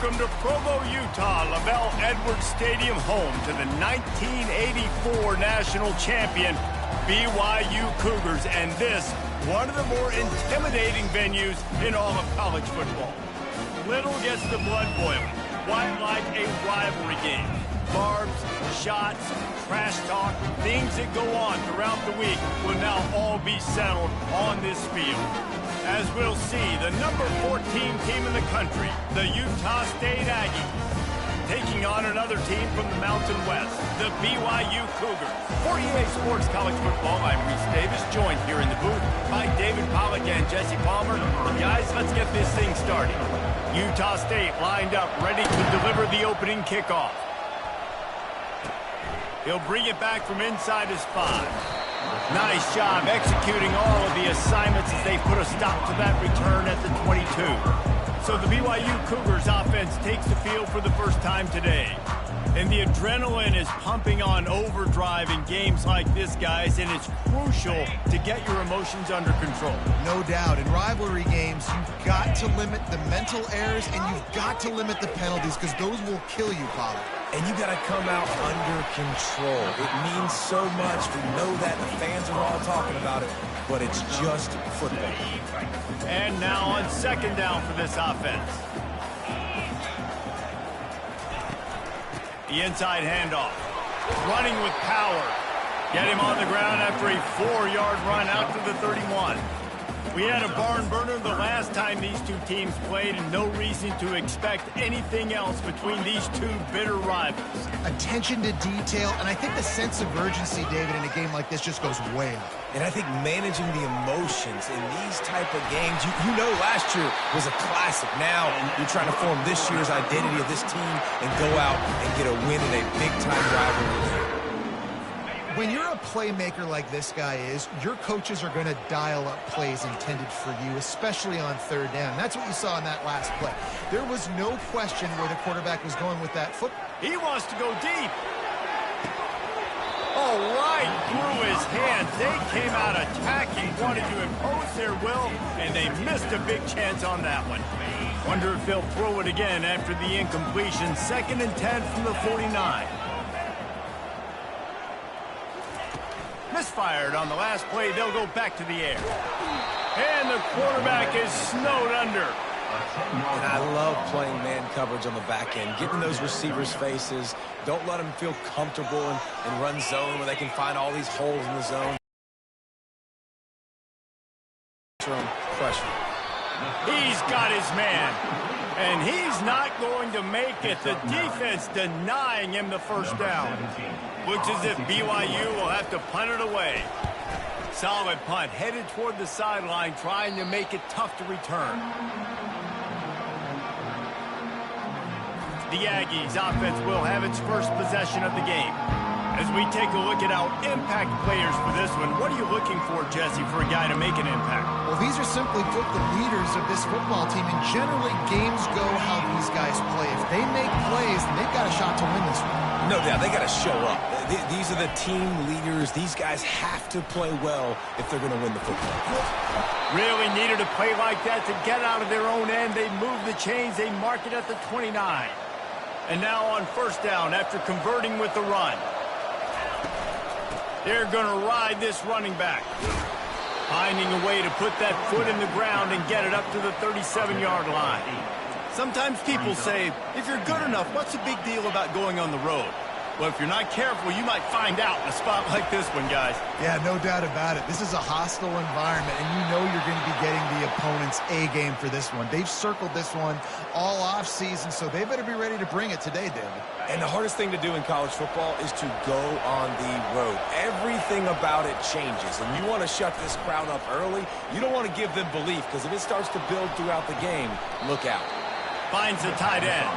Welcome to Provo, Utah, Lavelle Edwards Stadium, home to the 1984 national champion BYU Cougars, and this, one of the more intimidating venues in all of college football. Little gets the blood boiling, quite like a rivalry game. Barbs, shots, trash talk, things that go on throughout the week will now all be settled on this field. As we'll see, the number 14 team in the country, the Utah State Aggies, taking on another team from the Mountain West, the BYU Cougars. For EA Sports College Football, I'm Reese Davis, joined here in the booth by David Pollack and Jesse Palmer. And guys, let's get this thing started. Utah State lined up, ready to deliver the opening kickoff. He'll bring it back from inside his 5. Nice job executing all of the assignments as they put a stop to that return at the 22. So the BYU Cougars offense takes the field for the first time today. And the adrenaline is pumping on overdrive in games like this, guys, and it's crucial to get your emotions under control. No doubt. In rivalry games, you've got to limit the mental errors and you've got to limit the penalties because those will kill you, Pollard. And you got to come out under control. It means so much. We know that. The fans are all talking about it, but it's just football. And now on second down for this offense. The inside handoff. Running with power. Get him on the ground after a 4-yard run out to the 31. We had a barn burner the last time these two teams played, and no reason to expect anything else between these two bitter rivals. Attention to detail, and I think the sense of urgency, David, in a game like this just goes way up. And I think managing the emotions in these type of games, you know last year was a classic. Now you're trying to form this year's identity of this team and go out and get a win in a big-time rivalry. When you're a playmaker like this guy is, your coaches are going to dial up plays intended for you, especially on third down. That's what you saw in that last play. There was no question where the quarterback was going with that foot. He wants to go deep. Oh, right through his hands. They came out attacking, wanted to impose their will, and they missed a big chance on that one. Wonder if they'll throw it again after the incompletion. 2nd and 10 from the 49. Misfired on the last play. They'll go back to the air. And the quarterback is snowed under. And I love playing man coverage on the back end, getting those receivers' faces. Don't let them feel comfortable and run zone where they can find all these holes in the zone. Pressure. He's got his man. And he's not going to make it. The defense denying him the first down. Looks as if BYU will have to punt it away. Solid punt, headed toward the sideline, trying to make it tough to return. The Aggies offense will have its first possession of the game. As we take a look at our impact players for this one, what are you looking for, Jesse, for a guy to make an impact? Well, these are simply put the leaders of this football team, and generally games go how these guys play. If they make plays, then they've got a shot to win this one. No doubt, they got to show up. These are the team leaders. These guys have to play well if they're going to win the football game. Really needed a play like that to get out of their own end. They move the chains. They mark it at the 29. And now on first down after converting with the run. They're going to ride this running back. Finding a way to put that foot in the ground and get it up to the 37-yard line. Sometimes people say, if you're good enough, what's the big deal about going on the road? Well, if you're not careful, you might find out in a spot like this one, guys. Yeah, no doubt about it. This is a hostile environment, and you know you're going to be getting the opponent's A-game for this one. They've circled this one all off-season, so they better be ready to bring it today, David. And the hardest thing to do in college football is to go on the road. Everything about it changes, and you want to shut this crowd up early. You don't want to give them belief, because if it starts to build throughout the game, look out. Finds the tight end.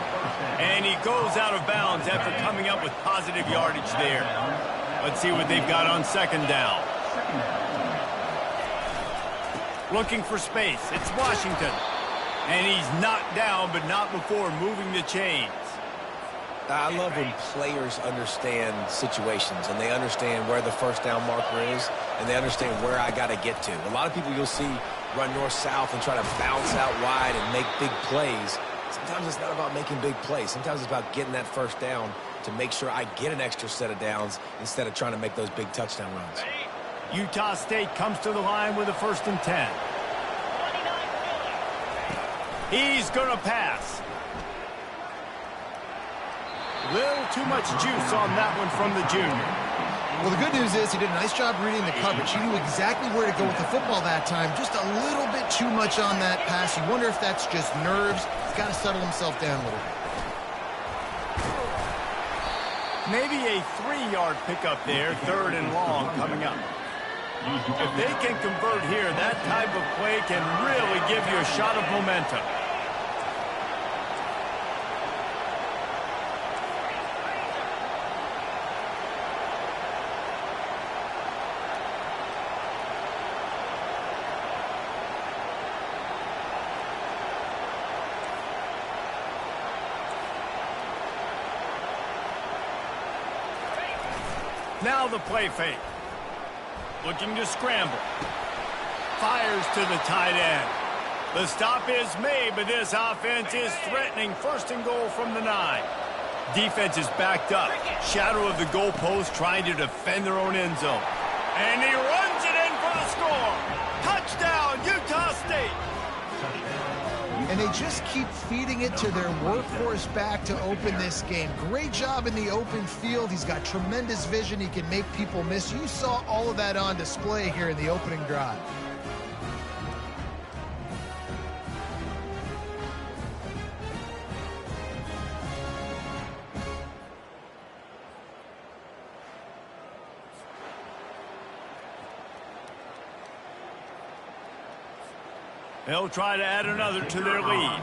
And he goes out of bounds after coming up with positive yardage there. Let's see what they've got on second down. Looking for space. It's Washington. And he's knocked down, but not before moving the chains. I love when players understand situations and they understand where the first down marker is and they understand where I got to get to. A lot of people you'll see run north-south and try to bounce out wide and make big plays. Sometimes it's not about making big plays. Sometimes it's about getting that first down to make sure I get an extra set of downs instead of trying to make those big touchdown runs. Utah State comes to the line with a 1st and 10. He's going to pass. Little too much juice on that one from the junior. Well, the good news is he did a nice job reading the coverage. He knew exactly where to go with the football that time. Just a little bit too much on that pass. You wonder if that's just nerves. He's got to settle himself down a little bit. Maybe a 3-yard pickup there, 3rd and long coming up. If they can convert here, that type of play can really give you a shot of momentum. Now the play fake. Looking to scramble. Fires to the tight end. The stop is made, but this offense is threatening 1st and goal from the 9. Defense is backed up. Shadow of the goalpost trying to defend their own end zone. And he runs it in for the score. Touchdown, Utah State. And they just keep feeding it to their workhorse back to open this game. Great job in the open field. He's got tremendous vision. He can make people miss. You saw all of that on display here in the opening drive. They'll try to add another to their lead.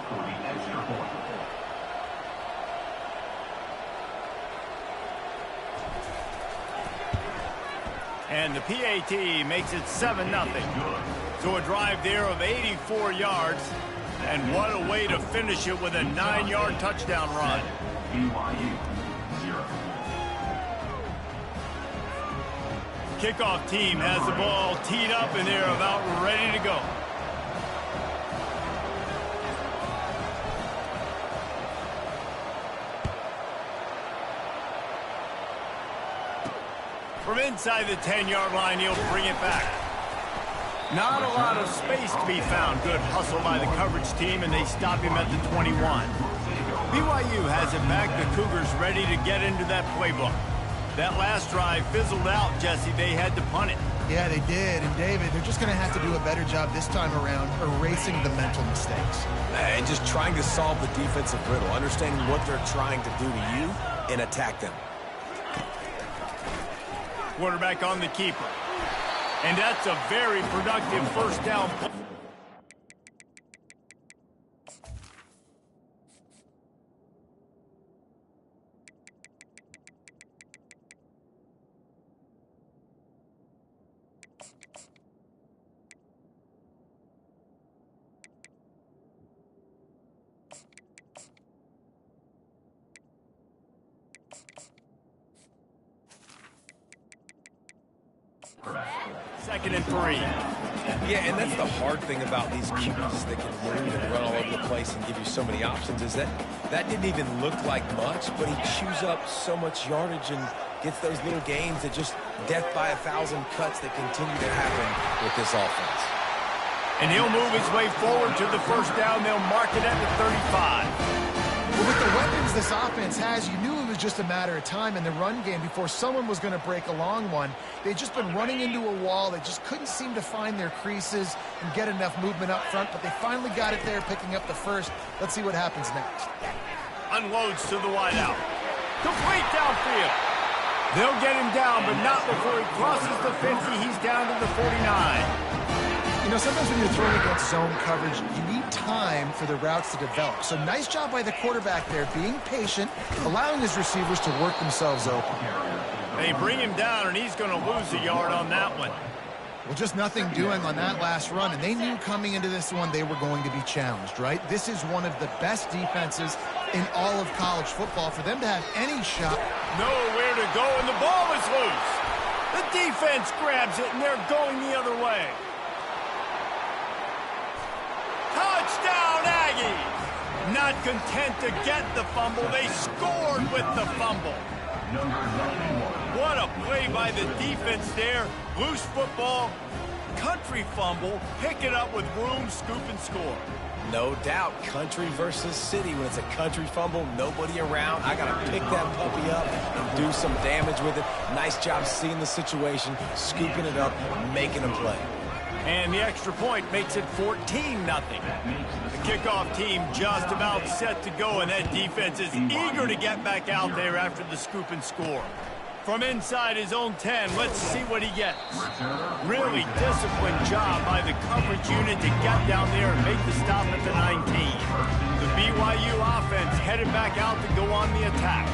And the PAT makes it 7-0. So a drive there of 84 yards. And what a way to finish it with a 9-yard touchdown run. BYU 0. Kickoff team has the ball teed up and they're about ready to go. From inside the 10-yard line, he'll bring it back. Not a lot of space to be found. Good hustle by the coverage team, and they stop him at the 21. BYU has it back. The Cougars ready to get into that playbook. That last drive fizzled out, Jesse. They had to punt it. Yeah, they did. And, David, they're just going to have to do a better job this time around erasing the mental mistakes. And just trying to solve the defensive riddle, understanding what they're trying to do to you and attack them. Quarterback on the keeper. And that's a very productive 1st down play. Second and 3. Yeah, and that's the hard thing about these QBs that can move and run all over the place and give you so many options is that didn't even look like much, but he chews up so much yardage and gets those little gains that just death by 1,000 cuts that continue to happen with this offense. And he'll move his way forward to the 1st down. They'll mark it at the 35. Well, with the weapons this offense has, you knew it was just a matter of time in the run game before someone was going to break a long one. They'd just been running into a wall. They just couldn't seem to find their creases and get enough movement up front, but they finally got it there, picking up the 1st. Let's see what happens next. Unloads to the wideout. Complete downfield. They'll get him down, but not before he crosses the 50. He's down to the 49. You know, sometimes when you're throwing against zone coverage, you need time for the routes to develop. So nice job by the quarterback there, being patient, allowing his receivers to work themselves open. They bring him down, and he's going to lose a yard on that one. Well, just nothing doing on that last run, and they knew coming into this one they were going to be challenged, right? This is one of the best defenses in all of college football. For them to have any shot. Nowhere to go, and the ball is loose. The defense grabs it, and they're going the other way. Touchdown, Aggies! Not not content to get the fumble, they scored with the fumble. What a play by the defense there. Loose football, country fumble, pick it up with room, scoop, and score. No doubt, country versus city. When it's a country fumble, nobody around. I got to pick that puppy up and do some damage with it. Nice job seeing the situation, scooping it up, making a play. And the extra point makes it 14-0. The kickoff team just about set to go, and that defense is eager to get back out there after the scoop and score. From inside his own 10, let's see what he gets. Really disciplined job by the coverage unit to get down there and make the stop at the 19. The BYU offense headed back out to go on the attack.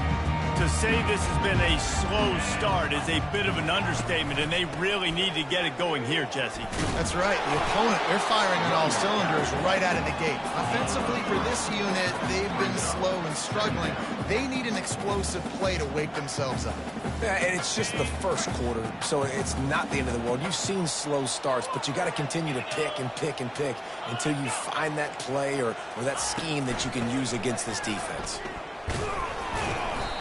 To say this has been a slow start is a bit of an understatement, and they really need to get it going here, Jesse. That's right. The opponent, they're firing on all cylinders right out of the gate. Offensively for this unit, they've been slow and struggling. They need an explosive play to wake themselves up. Yeah, and it's just the first quarter, so it's not the end of the world. You've seen slow starts, but you got to continue to pick and pick and pick until you find that play or that scheme that you can use against this defense.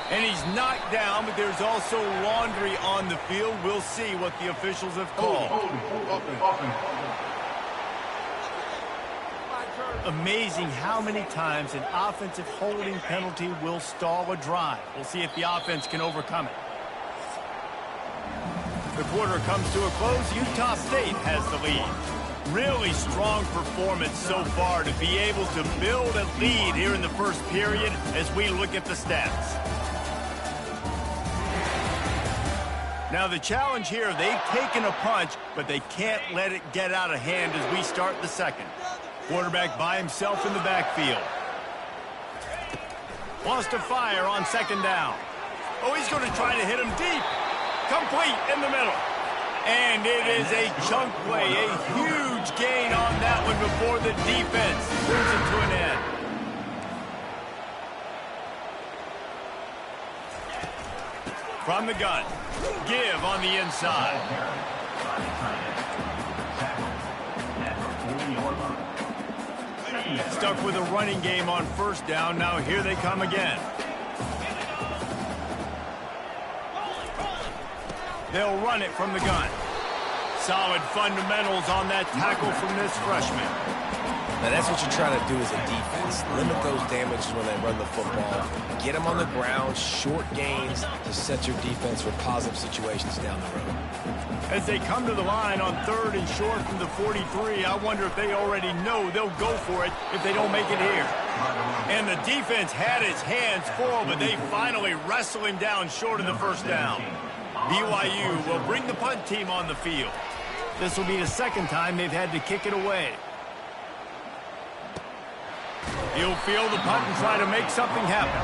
And he's knocked down, but there's also laundry on the field. We'll see what the officials have called. Amazing how many times an offensive holding penalty will stall a drive. We'll see if the offense can overcome it. The quarter comes to a close. Utah State has the lead. Really strong performance so far to be able to build a lead here in the first period as we look at the stats. Now the challenge here, they've taken a punch, but they can't let it get out of hand as we start the second. Quarterback by himself in the backfield. Wants to fire on second down. Oh, he's going to try to hit him deep. Complete in the middle. And it is a chunk play, a huge gain on that one before the defense moves it to an end. From the gun, give on the inside. Stuck with a running game on first down. Now here they come again. They'll run it from the gun. Solid fundamentals on that tackle from this freshman. Now that's what you're trying to do as a defense. Limit those damages when they run the football. Get them on the ground, short gains to set your defense for positive situations down the road. As they come to the line on third and short from the 43, I wonder if they already know they'll go for it if they don't make it here. And the defense had its hands full, but they finally wrestle him down short of the first down. BYU will bring the punt team on the field. This will be the second time they've had to kick it away. He'll field the punt and try to make something happen.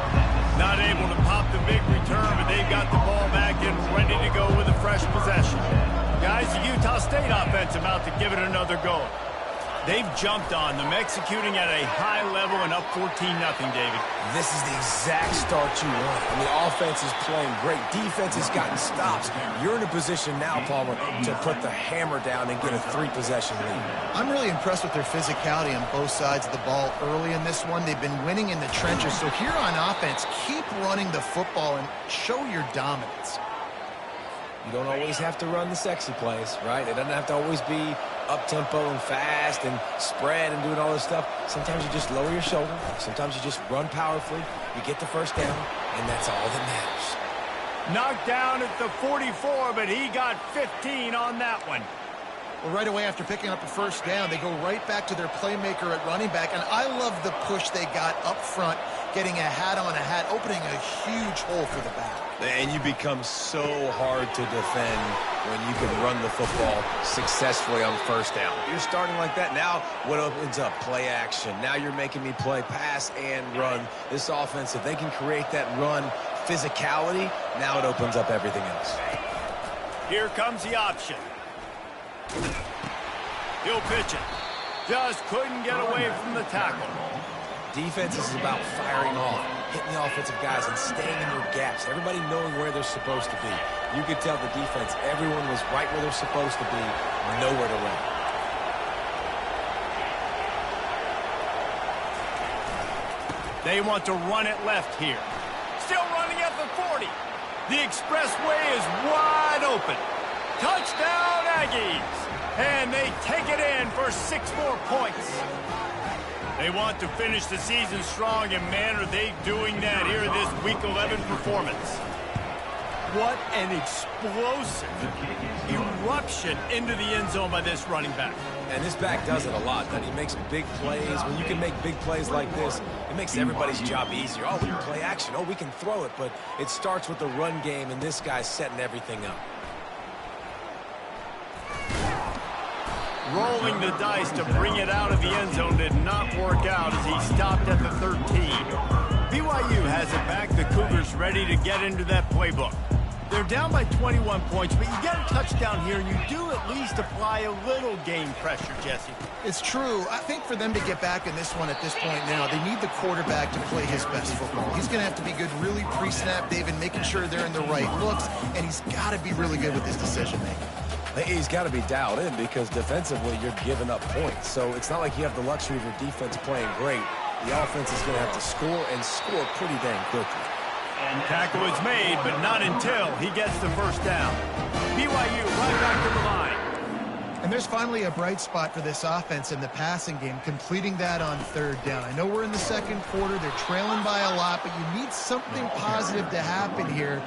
Not able to pop the big return, but they've got the ball back and ready to go with a fresh possession. Guys, the Utah State offense about to give it another go. They've jumped on them, executing at a high level and up 14-0, David. This is the exact start you want. I mean, offense is playing great. Defense has gotten stops. You're in a position now, Palmer, to put the hammer down and get a 3-possession lead. I'm really impressed with their physicality on both sides of the ball early in this one. They've been winning in the trenches. So here on offense, keep running the football and show your dominance. You don't always have to run the sexy plays, right? It doesn't have to always be up-tempo and fast and spread and doing all this stuff. Sometimes you just lower your shoulder. Sometimes you just run powerfully. You get the first down, and that's all that matters. Knocked down at the 44, but he got 15 on that one. Well, right away after picking up a first down, they go right back to their playmaker at running back. And I love the push they got up front, getting a hat on a hat, opening a huge hole for the back. And you become so hard to defend when you can run the football successfully on first down. You're starting like that. Now what opens up? Play action. Now you're making me play pass and run. This offense, if they can create that run physicality, now it opens up everything else. Here comes the option. He'll pitch it. Just couldn't get away from the tackle. Defense is about firing off, hitting the offensive guys and staying in their gaps. Everybody knowing where they're supposed to be. You could tell the defense, everyone was right where they're supposed to be, nowhere to run. They want to run it left here. Still running at the 40. The expressway is wide open. Touchdown, Aggies. And they take it in for 6 more points. They want to finish the season strong, and man, are they doing that here in this Week 11 performance. What an explosive eruption into the end zone by this running back. And this back does it a lot, doesn't he? He makes big plays. When you can make big plays like this, it makes everybody's job easier. Oh, we can play action. Oh, we can throw it. But it starts with the run game, and this guy's setting everything up. Rolling the dice to bring it out of the end zone did not work out as he stopped at the 13. BYU has it back. The Cougars ready to get into that playbook. They're down by 21 points, but you get a touchdown here, and you do at least apply a little game pressure, Jesse. It's true. I think for them to get back in this one at this point now, they need the quarterback to play his best football. He's going to have to be good really pre-snap, David, making sure they're in the right looks, and he's got to be really good with his decision-making. He's got to be dialed in because defensively you're giving up points. So it's not like you have the luxury of your defense playing great. The offense is going to have to score and score pretty dang quickly. Tackle is made, but not until he gets the first down. BYU right back to the line. And there's finally a bright spot for this offense in the passing game, completing that on 3rd down. I know we're in the 2nd quarter. They're trailing by a lot, but you need something positive to happen here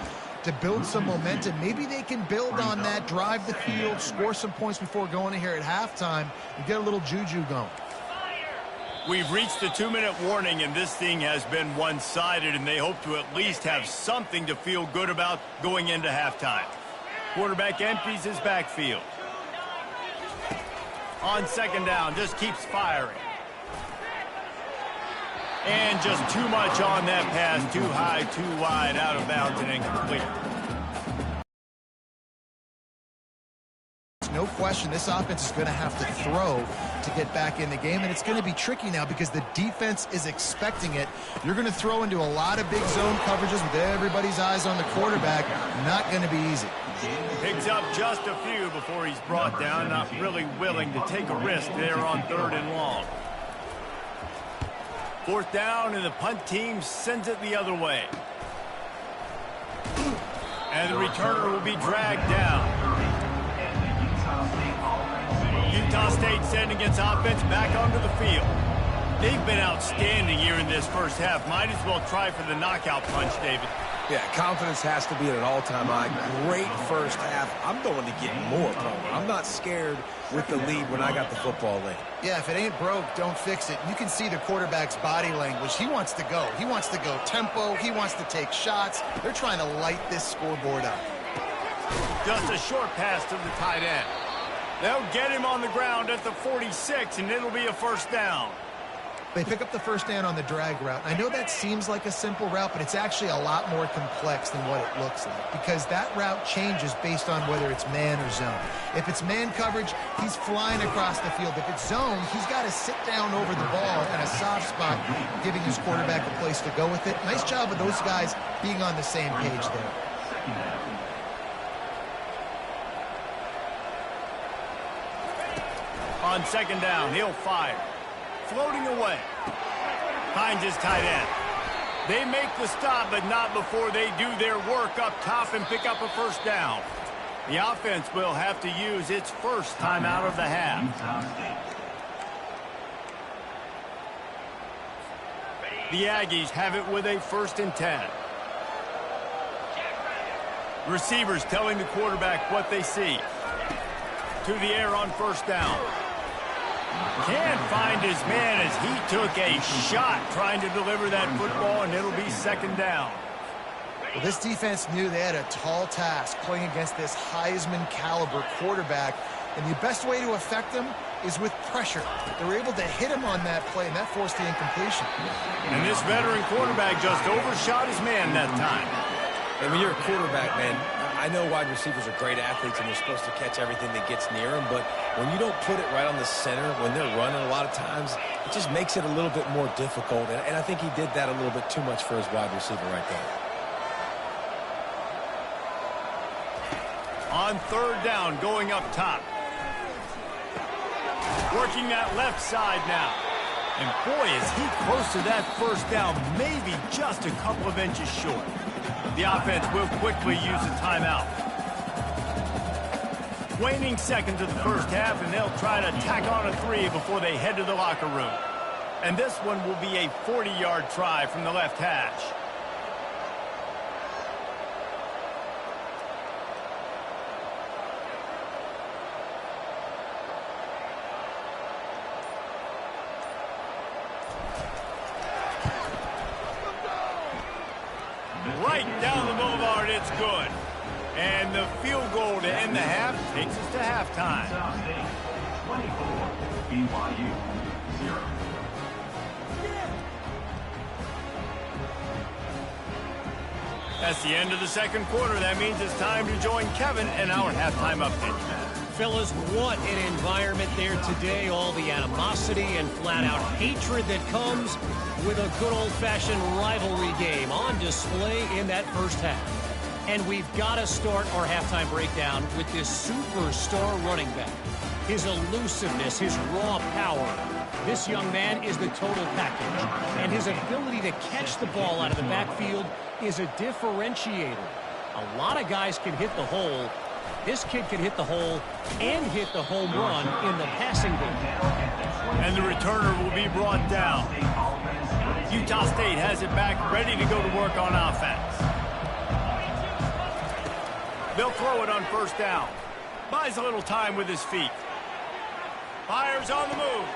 to build some momentum. Maybe they can build on that, drive the field, score some points before going in here at halftime and get a little juju going. We've reached the 2-minute warning, and this thing has been one-sided, and they hope to at least have something to feel good about going into halftime. Quarterback empties his backfield. On 2nd down, just keeps firing. And just too much on that pass, too high, too wide, out of bounds and incomplete. No question, this offense is going to have to throw to get back in the game, and it's going to be tricky now because the defense is expecting it. You're going to throw into a lot of big zone coverages with everybody's eyes on the quarterback. Not going to be easy. Picks up just a few before he's brought down, not really willing to take a risk there on 3rd and long. 4th down, and the punt team sends it the other way. And the returner will be dragged down. Utah State sending its offense back onto the field. They've been outstanding here in this first half. Might as well try for the knockout punch, David. Yeah, confidence has to be at an all-time high. Great first half. I'm going to get more, Palmer. I'm not scared with the lead when I got the football late. Yeah, if it ain't broke, don't fix it. You can see the quarterback's body language. He wants to go. He wants to go tempo. He wants to take shots. They're trying to light this scoreboard up. Just a short pass to the tight end. They'll get him on the ground at the 46, and it'll be a 1st down. They pick up the 1st down on the drag route. I know that seems like a simple route, but it's actually a lot more complex than what it looks like because that route changes based on whether it's man or zone. If it's man coverage, he's flying across the field. If it's zone, he's got to sit down over the ball in a soft spot, giving his quarterback a place to go with it. Nice job of those guys being on the same page there. On 2nd down, he'll fire. Floating away. Finds his tight end. They make the stop, but not before they do their work up top and pick up a 1st down. The offense will have to use its first timeout of the half. The Aggies have it with a 1st and 10. Receivers telling the quarterback what they see. To the air on 1st down. Can't find his man as he took a shot trying to deliver that football, and it'll be 2nd down. Well, this defense knew they had a tall task playing against this Heisman caliber quarterback, and the best way to affect him is with pressure. They were able to hit him on that play, and that forced the incompletion. And this veteran quarterback just overshot his man that time. And when you're a quarterback, man, I know wide receivers are great athletes and they're supposed to catch everything that gets near them, but when you don't put it right on the center, when they're running a lot of times, it just makes it a little bit more difficult. And I think he did that a little bit too much for his wide receiver right there. On 3rd down, going up top. Working that left side now. And boy, is he close to that first down, maybe just a couple of inches short. The offense will quickly use a timeout. Waning seconds of the first half, and they'll try to tack on a 3 before they head to the locker room. And this one will be a 40-yard try from the left hash. Right down the boulevard, it's good. And the field goal to end the half takes us to halftime. 24, BYU 0. That's the end of the second quarter. That means it's time to join Kevin in our halftime update. Fellas, what an environment there today. All the animosity and flat-out hatred that comes with a good old-fashioned rivalry game on display in that first half. And we've got to start our halftime breakdown with this superstar running back. His elusiveness, his raw power. This young man is the total package. And his ability to catch the ball out of the backfield is a differentiator. A lot of guys can hit the hole. This kid can hit the hole and hit the home run in the passing game. And the returner will be brought down. Utah State has it back, ready to go to work on offense. They'll throw it on first down. Buys a little time with his feet. Fires on the move.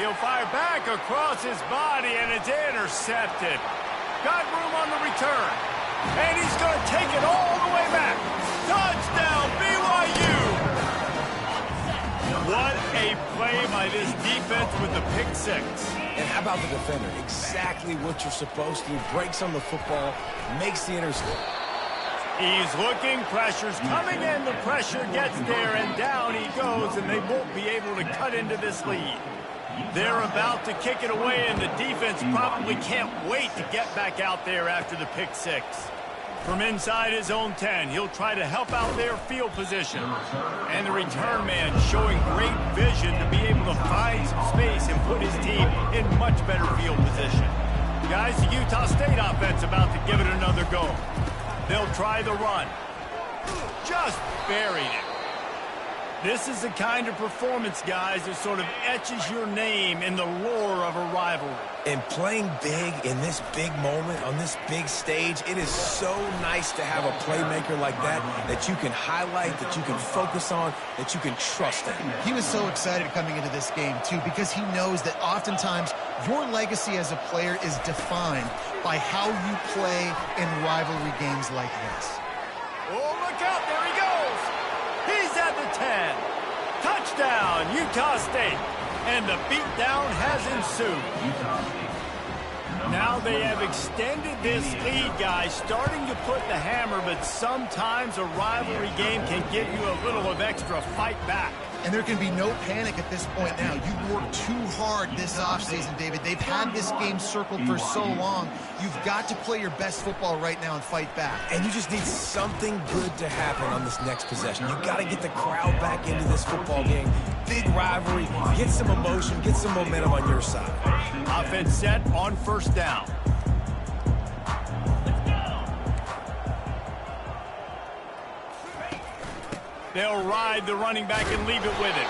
He'll fire back across his body, and it's intercepted. Got room on the return. And he's going to take it all the way back. Touchdown, BYU! What a play by this defense with the pick six. And how about the defender? Exactly what you're supposed to. Breaks on the football, makes the interception. He's looking, pressure's coming in, the pressure gets there, and down he goes, and they won't be able to cut into this lead. They're about to kick it away, and the defense probably can't wait to get back out there after the pick six. From inside his own 10, he'll try to help out their field position. And the return man showing great vision to be able to find some space and put his team in much better field position. Guys, the Utah State offense about to give it another go. They'll try the run. Just buried it. This is the kind of performance, guys, that sort of etches your name in the lore of a rivalry. And playing big in this big moment, on this big stage, it is so nice to have a playmaker like that you can highlight, that you can focus on, that you can trust in. He was so excited coming into this game, too, because he knows that oftentimes your legacy as a player is defined by how you play in rivalry games like this. Oh, look out, there he goes. He's at the 10. Touchdown, Utah State. And the beatdown has ensued. Now they have extended this lead, guys, starting to put the hammer, but sometimes a rivalry game can give you a little of extra fight back. And there can be no panic at this point now. You worked too hard this offseason, David. They've had this game circled for so long. You've got to play your best football right now and fight back. And you just need something good to happen on this next possession. You got to get the crowd back into this football game. Big rivalry. Get some emotion. Get some momentum on your side. Offense set on first down. They'll ride the running back and leave it with him.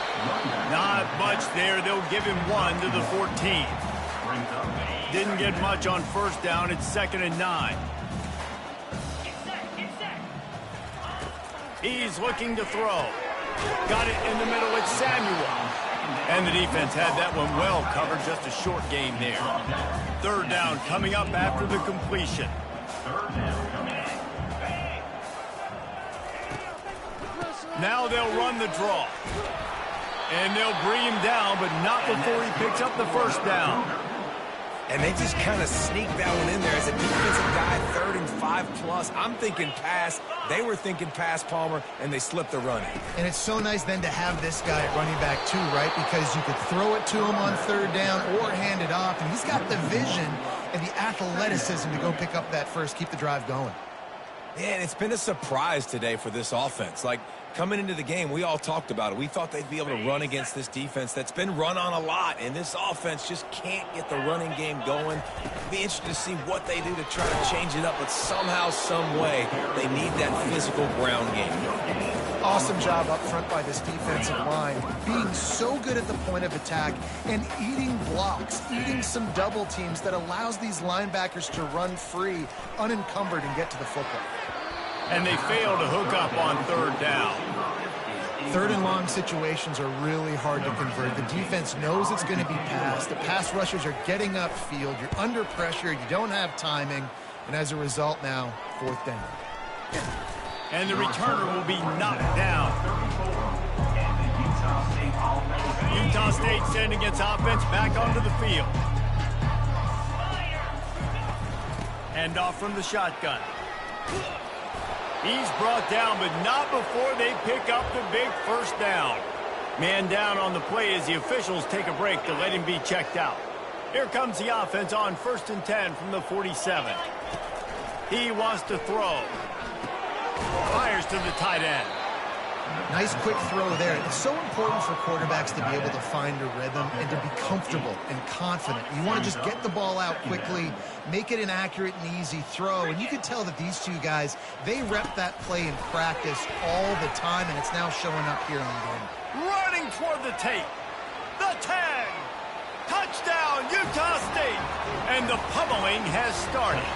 Not much there. They'll give him 1 to the 14. Didn't get much on first down. It's 2nd and 9. He's looking to throw. Got it in the middle. It's Samuel. And the defense had that one well covered. Just a short game there. 3rd down coming up after the completion. Now they'll run the draw. And they'll bring him down, but not before he picks up the first down. And they just kind of sneaked that one in there as a defensive guy, 3rd and 5+. I'm thinking pass. They were thinking pass, Palmer, and they slipped the run in. And it's so nice then to have this guy at running back too, right? Because you could throw it to him on 3rd down or hand it off. And he's got the vision and the athleticism to go pick up that first, keep the drive going. Yeah, and it's been a surprise today for this offense. Like, Coming into the game, we all talked about it. We thought they'd be able to run against this defense that's been run on a lot, and this offense just can't get the running game going. Be interested to see what they do to try to change it up, but somehow, some way, they need that physical ground game. Awesome job up front by this defensive line, being so good at the point of attack and eating blocks, eating some double teams that allows these linebackers to run free, unencumbered, and get to the football. And they fail to hook up on third down. Third and long situations are really hard to convert. The defense knows it's going to be passed. The pass rushers are getting upfield. You're under pressure. You don't have timing. And as a result now, fourth down. And the returner will be knocked down. Utah State sending its offense back onto the field. Hand off from the shotgun. He's brought down, but not before they pick up the big first down. Man down on the play as the officials take a break to let him be checked out. Here comes the offense on 1st and 10 from the 47. He wants to throw. Fires to the tight end. Nice quick throw there. It's so important for quarterbacks to be able to find a rhythm and to be comfortable and confident. You want to just get the ball out quickly, make it an accurate and easy throw. And you can tell that these two guys, they rep that play in practice all the time, and it's now showing up here on the game. Running toward the tape. The tag. Touchdown, Utah State. And the pummeling has started.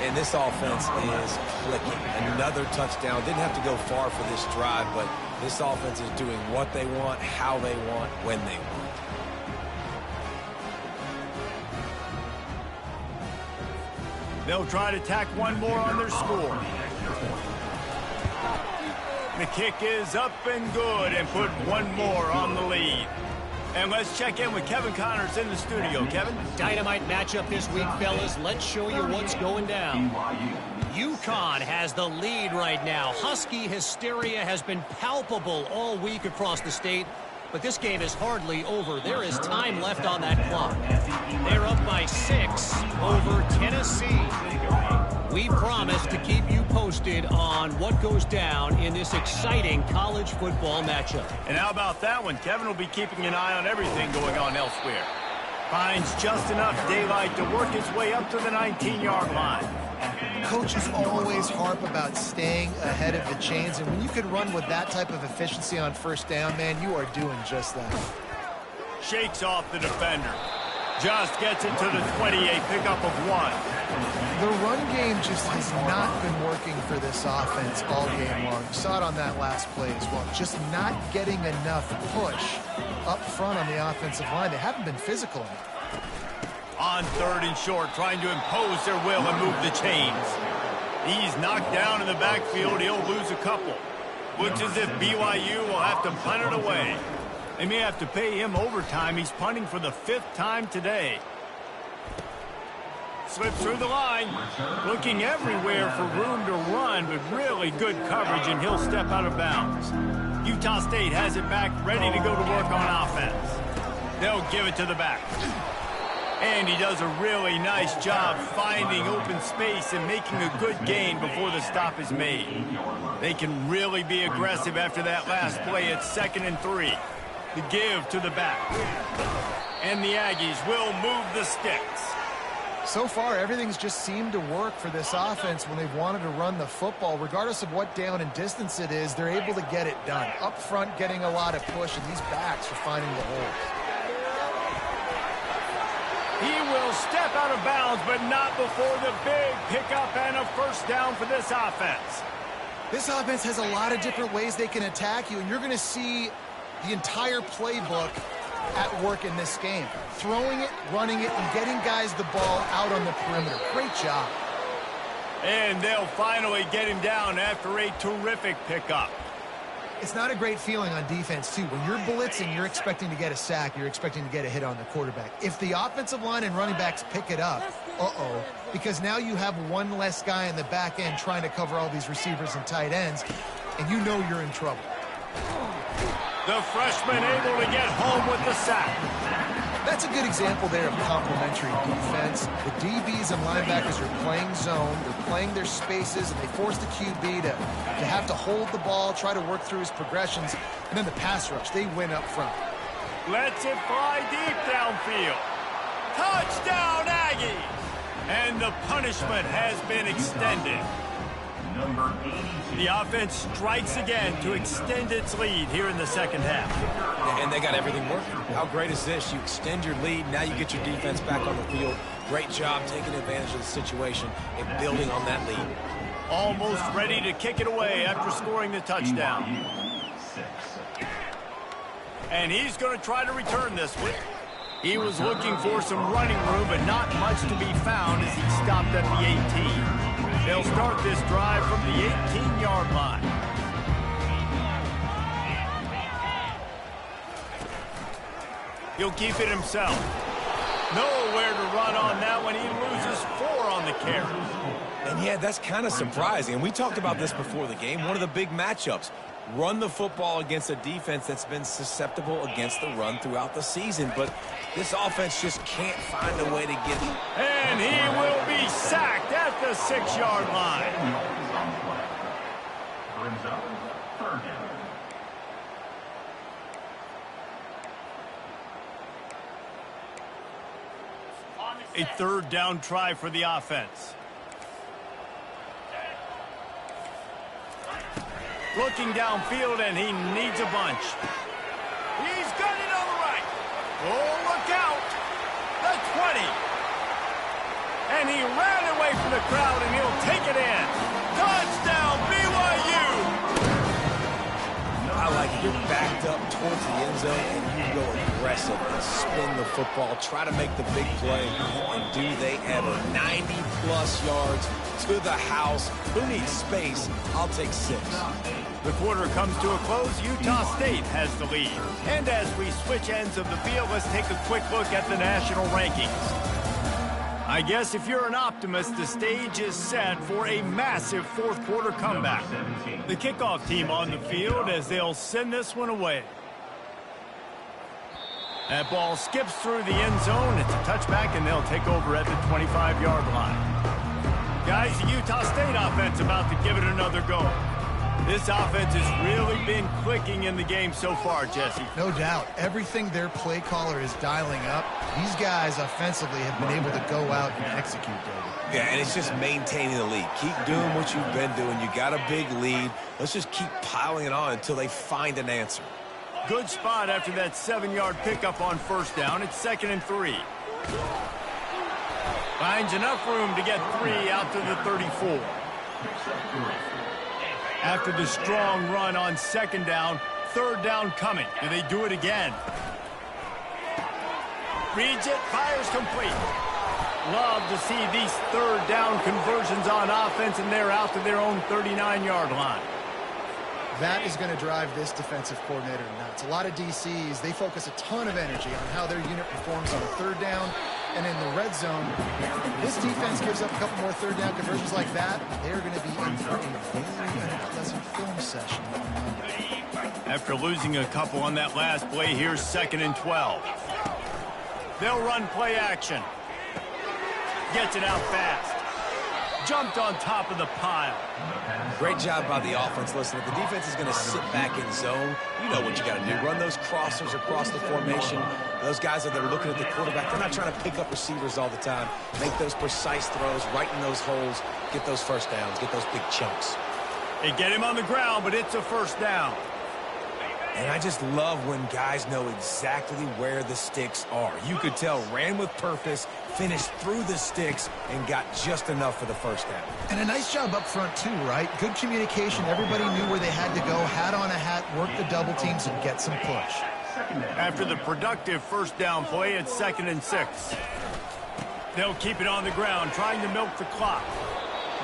And this offense is clicking. Another touchdown. Didn't have to go far for this drive, but this offense is doing what they want, how they want, when they want. They'll try to tack one more on their score. The kick is up and good and put one more on the lead. And let's check in with Kevin Connors in the studio. Kevin? Dynamite matchup this week, fellas. Let's show you what's going down. UConn has the lead right now. Husky hysteria has been palpable all week across the state, but this game is hardly over. There is time left on that clock. They're up by 6 over Tennessee. We promise to keep you posted on what goes down in this exciting college football matchup. And how about that one? Kevin will be keeping an eye on everything going on elsewhere. Finds just enough daylight to work his way up to the 19-yard line. Coaches always harp about staying ahead of the chains, and when you can run with that type of efficiency on first down, man, you are doing just that. Shakes off the defender. Just gets it to the 28, pickup of 1. The run game just has not been working for this offense all game long. You saw it on that last play as well. Just not getting enough push up front on the offensive line. They haven't been physical enough. On 3rd and short, trying to impose their will and move the chains. He's knocked down in the backfield. He'll lose a couple. Looks as if BYU will have to punt it away. They may have to pay him overtime. He's punting for the 5th time today. Slips through the line. Looking everywhere for room to run, but really good coverage, and he'll step out of bounds. Utah State has it back, ready to go to work on offense. They'll give it to the back. And he does a really nice job finding open space and making a good gain before the stop is made. They can really be aggressive after that last play at 2nd and 3. The give to the back. And the Aggies will move the sticks. So far, everything's just seemed to work for this offense when they've wanted to run the football. Regardless of what down and distance it is, they're able to get it done. Up front, getting a lot of push, and these backs are finding the holes. He will step out of bounds, but not before the big pickup and a first down for this offense. This offense has a lot of different ways they can attack you, and you're going to see the entire playbook at work in this game. Throwing it, running it, and getting guys the ball out on the perimeter. Great job. And they'll finally get him down after a terrific pickup. It's not a great feeling on defense, too. When you're blitzing, you're expecting to get a sack. You're expecting to get a hit on the quarterback. If the offensive line and running backs pick it up, because now you have one less guy in the back end trying to cover all these receivers and tight ends, and you know you're in trouble. The freshman able to get home with the sack. That's a good example there of complementary defense. The DBs and linebackers are playing zone. They're playing their spaces, and they force the QB to have to hold the ball, try to work through his progressions. And then the pass rush, they win up front. Lets it fly deep downfield. Touchdown, Aggies! And the punishment has been extended. Number 82. The offense strikes again to extend its lead here in the second half. And they got everything working. How great is this? You extend your lead, now you get your defense back on the field. Great job taking advantage of the situation and building on that lead. Almost ready to kick it away after scoring the touchdown. BYU 6. And he's going to try to return this one. He was looking for some running room, but not much to be found as he stopped at the 18. They'll start this drive from the 18-yard line. He'll keep it himself. Nowhere to run on that one. He loses 4 on the carry. And yeah, that's kind of surprising. And we talked about this before the game. One of the big matchups. Run the football against a defense that's been susceptible against the run throughout the season. But this offense just can't find a way to get it. And he will be sacked at the 6-yard line. Brings up third down. A third down try for the offense. Looking downfield, and he needs a bunch. He's got it on the right. Oh, look out. The 20. And he ran away from the crowd, and he'll take it in. Touchdown, BYU. I like it. You're backed up towards the end zone, and you go aggressive and spin the football, try to make the big play, and do they ever. 90-plus yards to the house. Who needs space? I'll take 6. The quarter comes to a close. Utah State has the lead. And as we switch ends of the field, let's take a quick look at the national rankings. I guess if you're an optimist, the stage is set for a massive fourth-quarter comeback. The kickoff team on the field as they'll send this one away. That ball skips through the end zone. It's a touchback, and they'll take over at the 25-yard line. Guys, the Utah State offense about to give it another go. This offense has really been clicking in the game so far, Jesse. No doubt. Everything their play caller is dialing up, these guys offensively have been able to go out and execute, David. Yeah, and it's just maintaining the lead. Keep doing what you've been doing. You got a big lead. Let's just keep piling it on until they find an answer. Good spot after that 7-yard pickup on first down. It's 2nd and 3. Finds enough room to get 3 out to the 34. After the strong run on 2nd down, 3rd down coming. Do they do it again? Reads it, fires complete. Love to see these 3rd down conversions on offense, and they're out to their own 39-yard line. That is going to drive this defensive coordinator nuts. A lot of DCs, they focus a ton of energy on how their unit performs on 3rd down. And in the red zone, this defense gives up a couple more 3rd down conversions like that. They're going to be in for a very unpleasant film session. After losing a couple on that last play, here's 2nd and 12. They'll run play action. Gets it out fast. Jumped on top of the pile. Great job by the offense. Listen, if the defense is going to sit back in zone, you know what you got to do. Run those crossers across the formation. Those guys that are looking at the quarterback, they're not trying to pick up receivers all the time. Make those precise throws, right in those holes, get those first downs, get those big chunks. They get him on the ground, but it's a 1st down. And I just love when guys know exactly where the sticks are. You could tell, ran with purpose, finished through the sticks, and got just enough for the 1st down. And a nice job up front, too, right? Good communication. Everybody knew where they had to go, hat on a hat, work the double teams, and get some push. After the productive 1st down play, it's 2nd and 6. They'll keep it on the ground, trying to milk the clock.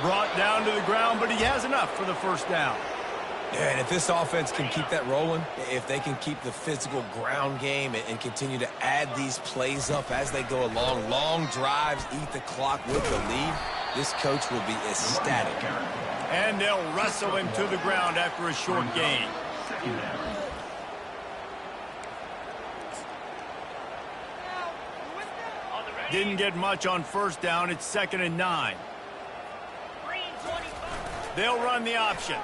Brought down to the ground, but he has enough for the 1st down. Yeah, and if this offense can keep that rolling, if they can keep the physical ground game and continue to add these plays up as they go along, long drives, eat the clock with the lead, this coach will be ecstatic. And they'll wrestle him to the ground after a short gain. Didn't get much on first down. It's 2nd and 9. They'll run the option.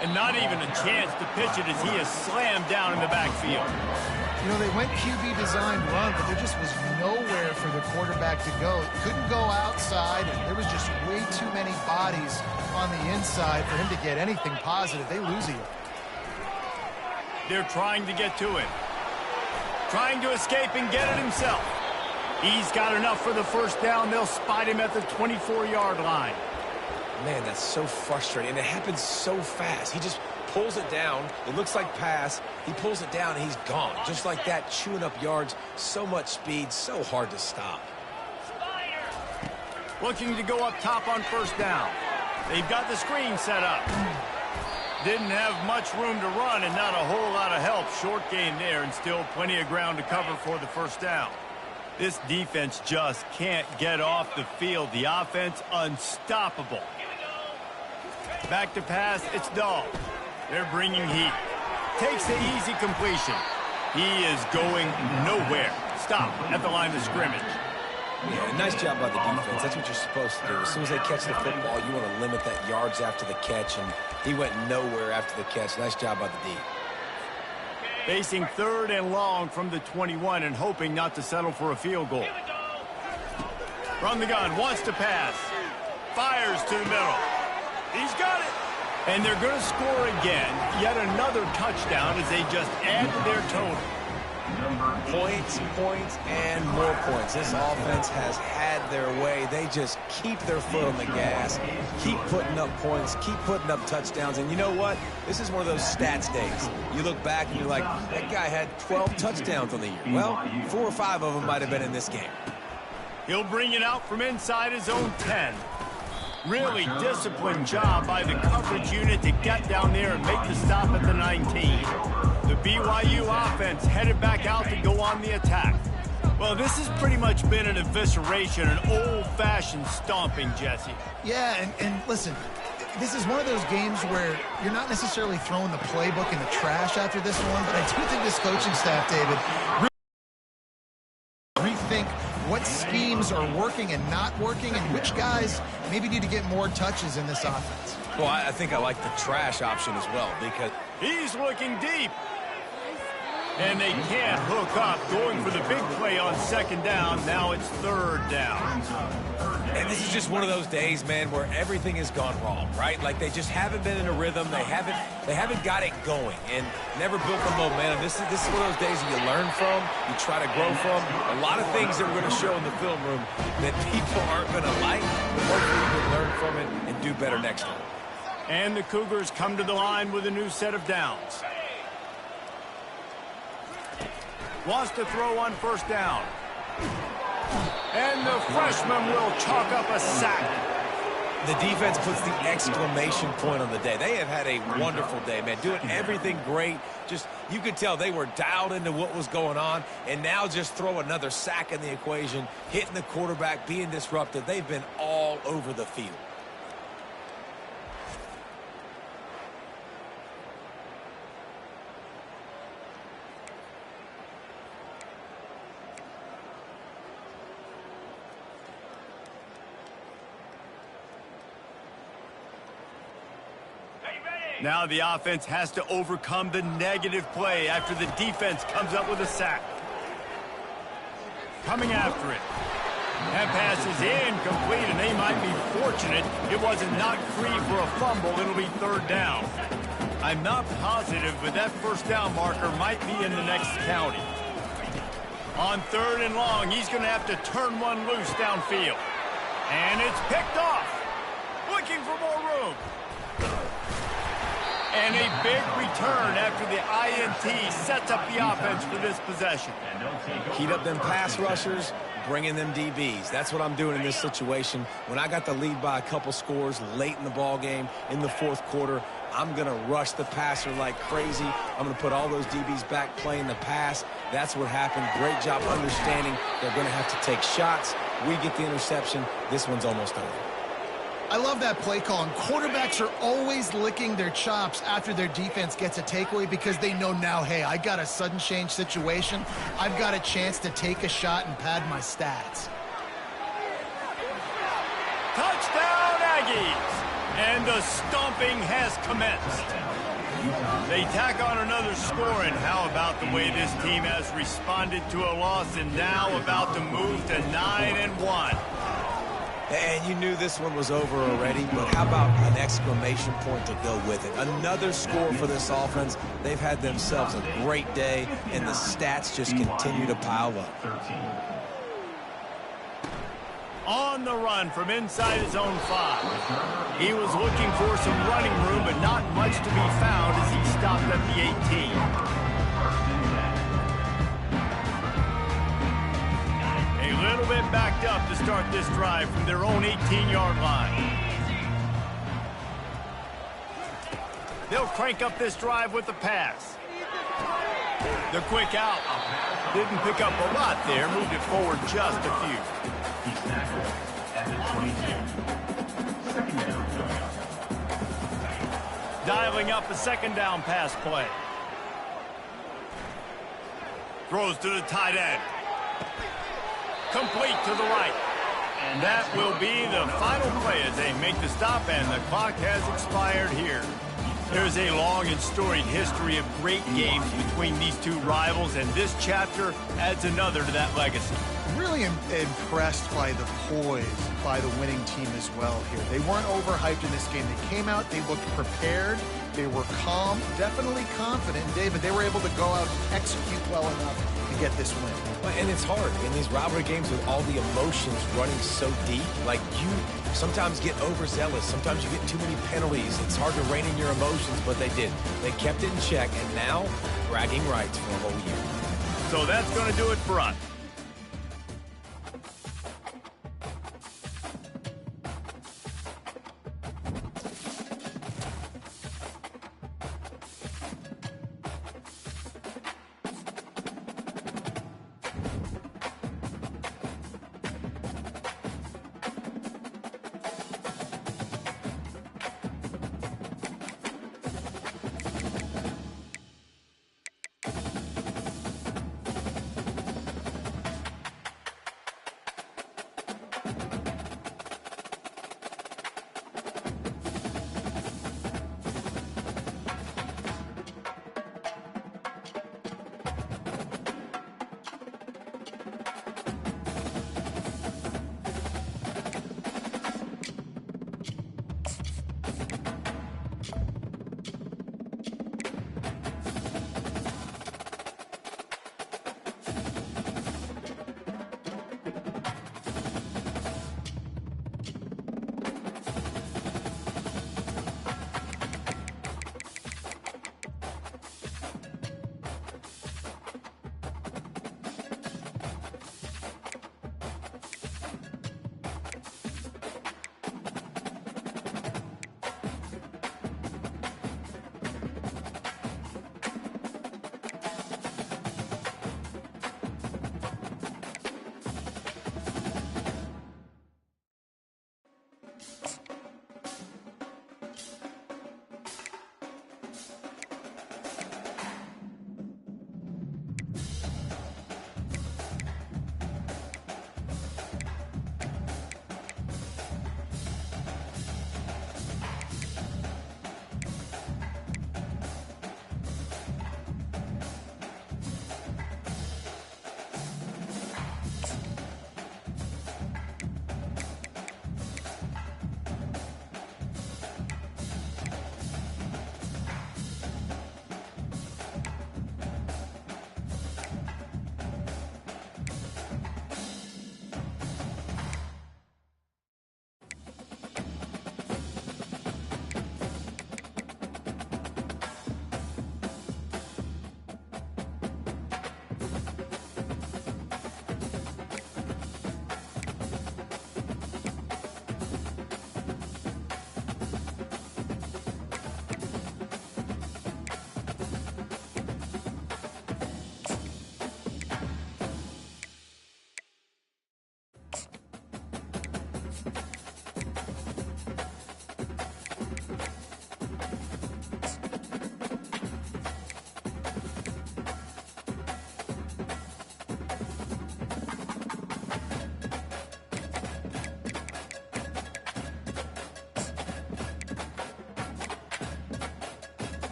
And not even a chance to pitch it as he is slammed down in the backfield. You know, they went QB design run, but there just was nowhere for the quarterback to go. Couldn't go outside, and there was just way too many bodies on the inside for him to get anything positive. They lose it. They're trying to get to him. Trying to escape and get it himself. He's got enough for the first down. They'll spot him at the 24-yard line. Man, that's so frustrating. And it happens so fast. He just pulls it down. It looks like pass. He pulls it down, and he's gone. Just like that, chewing up yards. So much speed, so hard to stop. Looking to go up top on first down. They've got the screen set up. Didn't have much room to run and not a whole lot of help. Short gain there and still plenty of ground to cover for the first down. This defense just can't get off the field. The offense unstoppable. Back to pass, it's Dahl. They're bringing heat. Takes the easy completion. He is going nowhere. Stop at the line of scrimmage. Yeah, nice job by the defense. That's what you're supposed to do. As soon as they catch the football, you want to limit that yards after the catch, and he went nowhere after the catch. Nice job by the D. Facing 3rd and long from the 21 and hoping not to settle for a field goal. From the gun, wants to pass. Fires to the middle. He's got it. And they're going to score again. Yet another touchdown as they just add to their total. Points, points, and more points. This offense has had their way. They just keep their foot on the gas, keep putting up points, keep putting up touchdowns. And you know what? This is one of those stats days. You look back and you're like, that guy had 12 touchdowns on the year. Well, 4 or 5 of them might have been in this game. He'll bring it out from inside his own 10. Really disciplined job by the coverage unit to get down there and make the stop at the 19. The BYU offense headed back out to go on the attack. Well, this has pretty much been an evisceration, an old-fashioned stomping, Jesse. Yeah, and listen, this is one of those games where you're not necessarily throwing the playbook in the trash after this one, but I do think this coaching staff, David, rethink what schemes are working and not working and which guys maybe need to get more touches in this offense. Well, I think I like the trash option as well because he's looking deep. And they can't hook up, going for the big play on 2nd down. Now it's 3rd down. And this is just one of those days, man, where everything has gone wrong, right? Like they just haven't been in a rhythm. They haven't got it going and never built the momentum. This is one of those days that you learn from, you try to grow from. A lot of things that we're going to show in the film room that people aren't going to like, but hopefully you can learn from it and do better next time. And the Cougars come to the line with a new set of downs. Wants to throw on first down. And the freshman will chalk up a sack. The defense puts the exclamation point on the day. They have had a wonderful day, man. Doing everything great. Just, you could tell they were dialed into what was going on. And now just throw another sack in the equation. Hitting the quarterback, being disruptive. They've been all over the field. Now the offense has to overcome the negative play after the defense comes up with a sack. Coming after it. That pass is incomplete, and they might be fortunate it wasn't knocked free for a fumble. It'll be 3rd down. I'm not positive, but that first down marker might be in the next county. On 3rd and long, he's going to have to turn one loose downfield. And it's picked off. Looking for more room. And a big return after the INT sets up the offense for this possession. Heat up them pass rushers, bringing them DBs. That's what I'm doing in this situation. When I got the lead by a couple scores late in the ball game, in the 4th quarter, I'm going to rush the passer like crazy. I'm going to put all those DBs back playing the pass. That's what happened. Great job understanding they're going to have to take shots. We get the interception. This one's almost over. I love that play call, and quarterbacks are always licking their chops after their defense gets a takeaway because they know now, hey, I got a sudden change situation. I've got a chance to take a shot and pad my stats. Touchdown, Aggies! And the stomping has commenced. They tack on another score, and how about the way this team has responded to a loss and now about to move to 9-1. And you knew this one was over already, but how about an exclamation point to go with it? Another score for this offense. They've had themselves a great day, and the stats just continue to pile up. 13. On the run from inside his own 5. He was looking for some running room, but not much to be found as he stopped at the 18. A little bit backed up to start this drive from their own 18-yard line. They'll crank up this drive with the pass. The quick out. Didn't pick up a lot there, moved it forward just a few. He's tackled at the 22. Second down coming up. Dialing up a second down pass play. Throws to the tight end. Complete to the right. And that will be the final play as they make the stop, and the clock has expired here. There's a long and storied history of great games between these two rivals, and this chapter adds another to that legacy. Really impressed by the poise by the winning team as well here. They weren't overhyped in this game. They came out, they looked prepared, they were calm, definitely confident. And David, they were able to go out and execute well enough to get this win. And it's hard in these rivalry games with all the emotions running so deep. Like, you sometimes get overzealous. Sometimes you get too many penalties. It's hard to rein in your emotions, but they did. They kept it in check, and now bragging rights for a whole year. So that's going to do it for us.